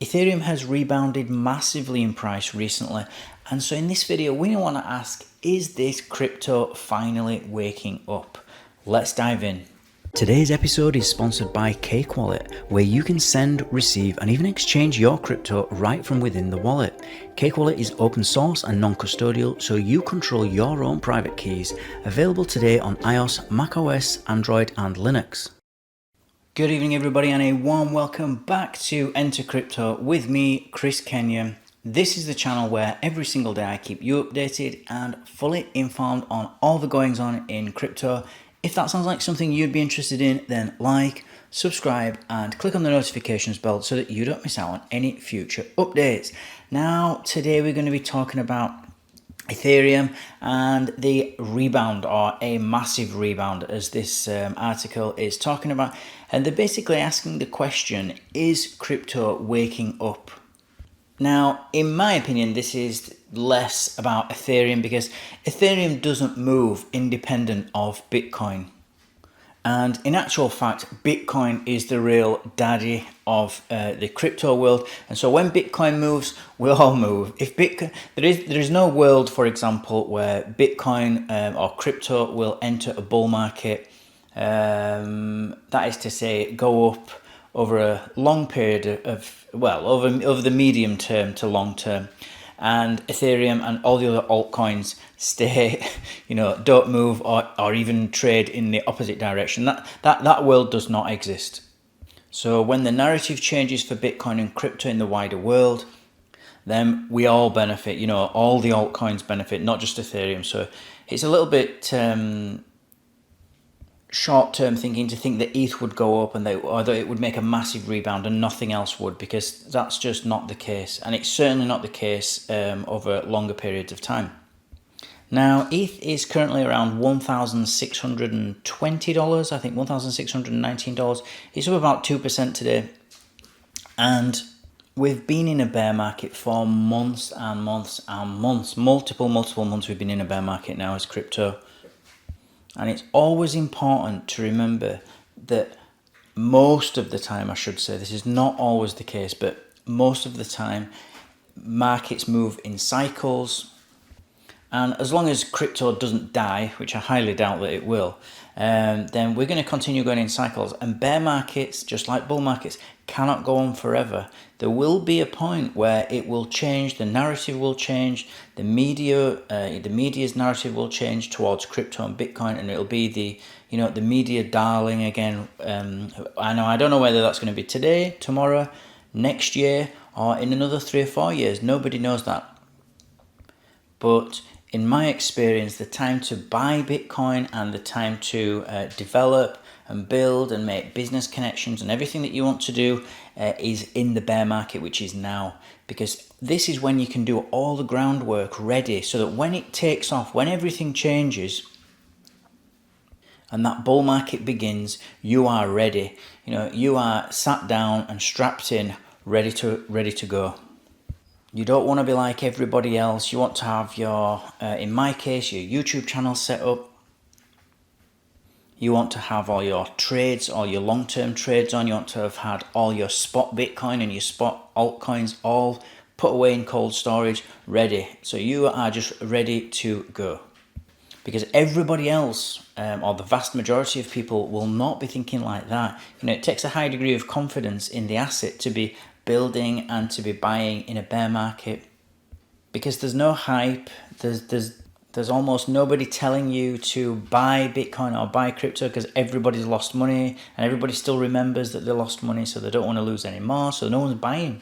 Ethereum has rebounded massively in price recently, and so in this video we want to ask, is this crypto finally waking up? Let's dive in. Today's episode is sponsored by Cake Wallet, where you can send, receive, and even exchange your crypto right from within the wallet. Cake Wallet is open source and non-custodial, so you control your own private keys. Available today on iOS, macOS, Android, and Linux. Good evening everybody, and a warm welcome back to Enter Crypto with me, Chris Kenyon. This is the channel where every single day I keep you updated and fully informed on all the goings on in crypto. If that sounds like something you'd be interested in, then like, subscribe, and click on the notifications bell so that you don't miss out on any future updates. Now, today we're going to be talking about Ethereum and the rebound, or a massive rebound, as this article is talking about. And they're basically asking the question, is crypto waking up? Now, in my opinion, this is less about Ethereum, because Ethereum doesn't move independent of Bitcoin. And in actual fact, Bitcoin is the real daddy of the crypto world. And so when Bitcoin moves, we all move. If Bitcoin, there is no world, for example, where Bitcoin or crypto will enter a bull market. That is to say, go up over a long period of, well, over the medium term to long term. And Ethereum and all the other altcoins stay, don't move or even trade in the opposite direction. That world does not exist. So when the narrative changes for Bitcoin and crypto in the wider world, then we all benefit. All the altcoins benefit, not just Ethereum. So it's a little bit short-term thinking to think that ETH would go up and or that it would make a massive rebound and nothing else would, because that's just not the case, and it's certainly not the case over longer periods of time. Now, ETH is currently around $1,620, I think $1,619. It's up about 2% today, and we've been in a bear market for months and months and months. Multiple months we've been in a bear market now as crypto. And it's always important to remember that most of the time, I should say, this is not always the case, but most of the time, markets move in cycles. And as long as crypto doesn't die, which I highly doubt that it will, then we're going to continue going in cycles. And bear markets, just like bull markets, cannot go on forever. There will be a point where it will change, the narrative will change, the media's narrative will change towards crypto and Bitcoin, and it'll be the media darling again. I don't know whether that's going to be today, tomorrow, next year, or in another 3 or 4 years. Nobody knows that. But in my experience, the time to buy Bitcoin and the time to develop and build and make business connections and everything that you want to do is in the bear market, which is now. Because this is when you can do all the groundwork ready, so that when it takes off, when everything changes and that bull market begins, you are ready. You are sat down and strapped in, ready to go. You don't want to be like everybody else. You want to have your, in my case, your YouTube channel set up. You want to have all your trades, all your long-term trades on. You want to have had all your spot Bitcoin and your spot altcoins all put away in cold storage, ready. So you are just ready to go. Because everybody else, or the vast majority of people, will not be thinking like that. It takes a high degree of confidence in the asset to be building and to be buying in a bear market, because there's no hype. There's almost nobody telling you to buy Bitcoin or buy crypto, because everybody's lost money and everybody still remembers that they lost money, so they don't want to lose any more, so no one's buying.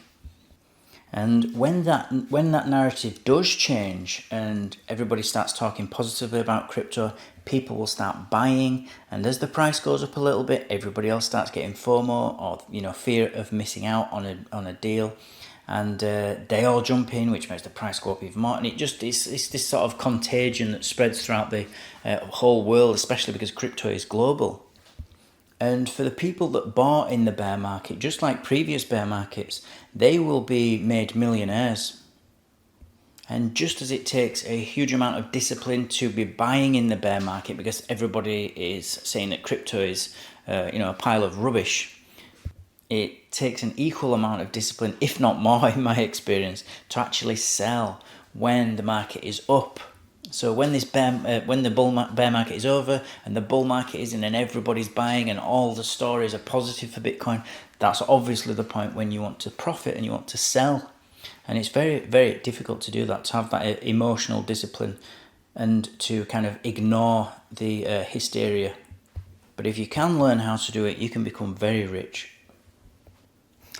And when that narrative does change and everybody starts talking positively about crypto, people will start buying, and as the price goes up a little bit, everybody else starts getting FOMO, or fear of missing out on a deal, and they all jump in, which makes the price go up even more. And it's this sort of contagion that spreads throughout the whole world, especially because crypto is global. And for the people that bought in the bear market, just like previous bear markets, they will be made millionaires. And just as it takes a huge amount of discipline to be buying in the bear market, because everybody is saying that crypto is a pile of rubbish, it takes an equal amount of discipline, if not more in my experience, to actually sell when the market is up. So when this bear market is over and the bull market is in and everybody's buying and all the stories are positive for Bitcoin, that's obviously the point when you want to profit and you want to sell. And it's very, very difficult to do that, to have that emotional discipline and to kind of ignore the hysteria. But if you can learn how to do it, you can become very rich.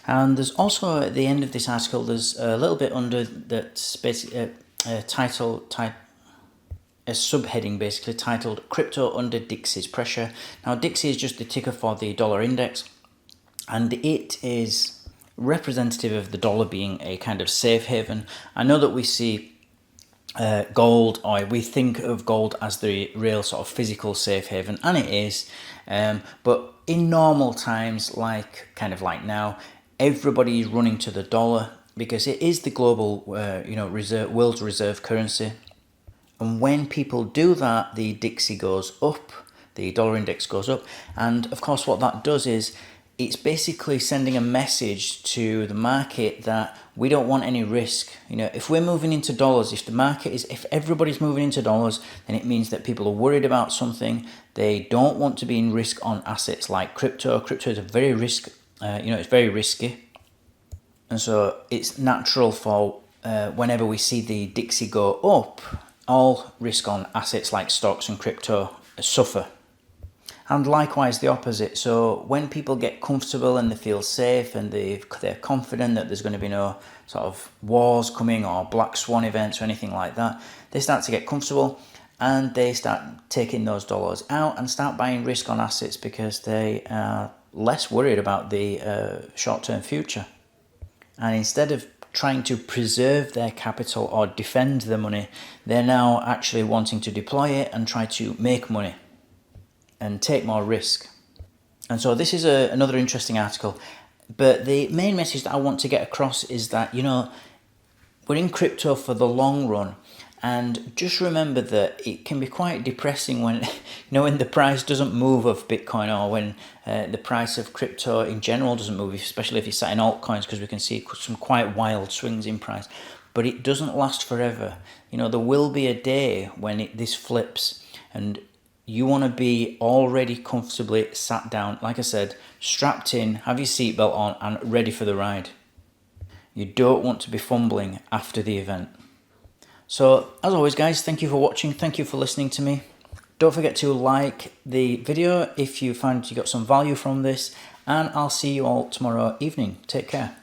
And there's also, at the end of this article, there's a little bit under that a subheading basically titled Crypto Under Dixie's Pressure. Now Dixie is just the ticker for the dollar index, and it is representative of the dollar being a kind of safe haven. I know that we see gold, or we think of gold as the real sort of physical safe haven, and it is, but in normal times, like now, everybody is running to the dollar because it is the global world's reserve currency. And when people do that, the Dixie goes up, the dollar index goes up. And of course, what that does is it's basically sending a message to the market that we don't want any risk. If we're moving into dollars, if everybody's moving into dollars, then it means that people are worried about something. They don't want to be in risk on assets like crypto. Crypto is it's very risky. And so it's natural for whenever we see the Dixie go up, all risk on assets like stocks and crypto suffer. And likewise the opposite. So when people get comfortable and they feel safe and they're confident that there's going to be no sort of wars coming or black swan events or anything like that, they start to get comfortable and they start taking those dollars out and start buying risk on assets because they are less worried about the short-term future. And instead of trying to preserve their capital or defend the money, they're now actually wanting to deploy it and try to make money and take more risk. And so this is another interesting article. But the main message that I want to get across is that, we're in crypto for the long run. And just remember that it can be quite depressing when, when the price doesn't move of Bitcoin, or when the price of crypto in general doesn't move, especially if you're sat in altcoins, because we can see some quite wild swings in price. But it doesn't last forever. There will be a day when this flips, and you want to be already comfortably sat down, like I said, strapped in, have your seatbelt on, and ready for the ride. You don't want to be fumbling after the event. So, as always guys, thank you for watching, thank you for listening to me. Don't forget to like the video if you find you got some value from this, and I'll see you all tomorrow evening. Take care.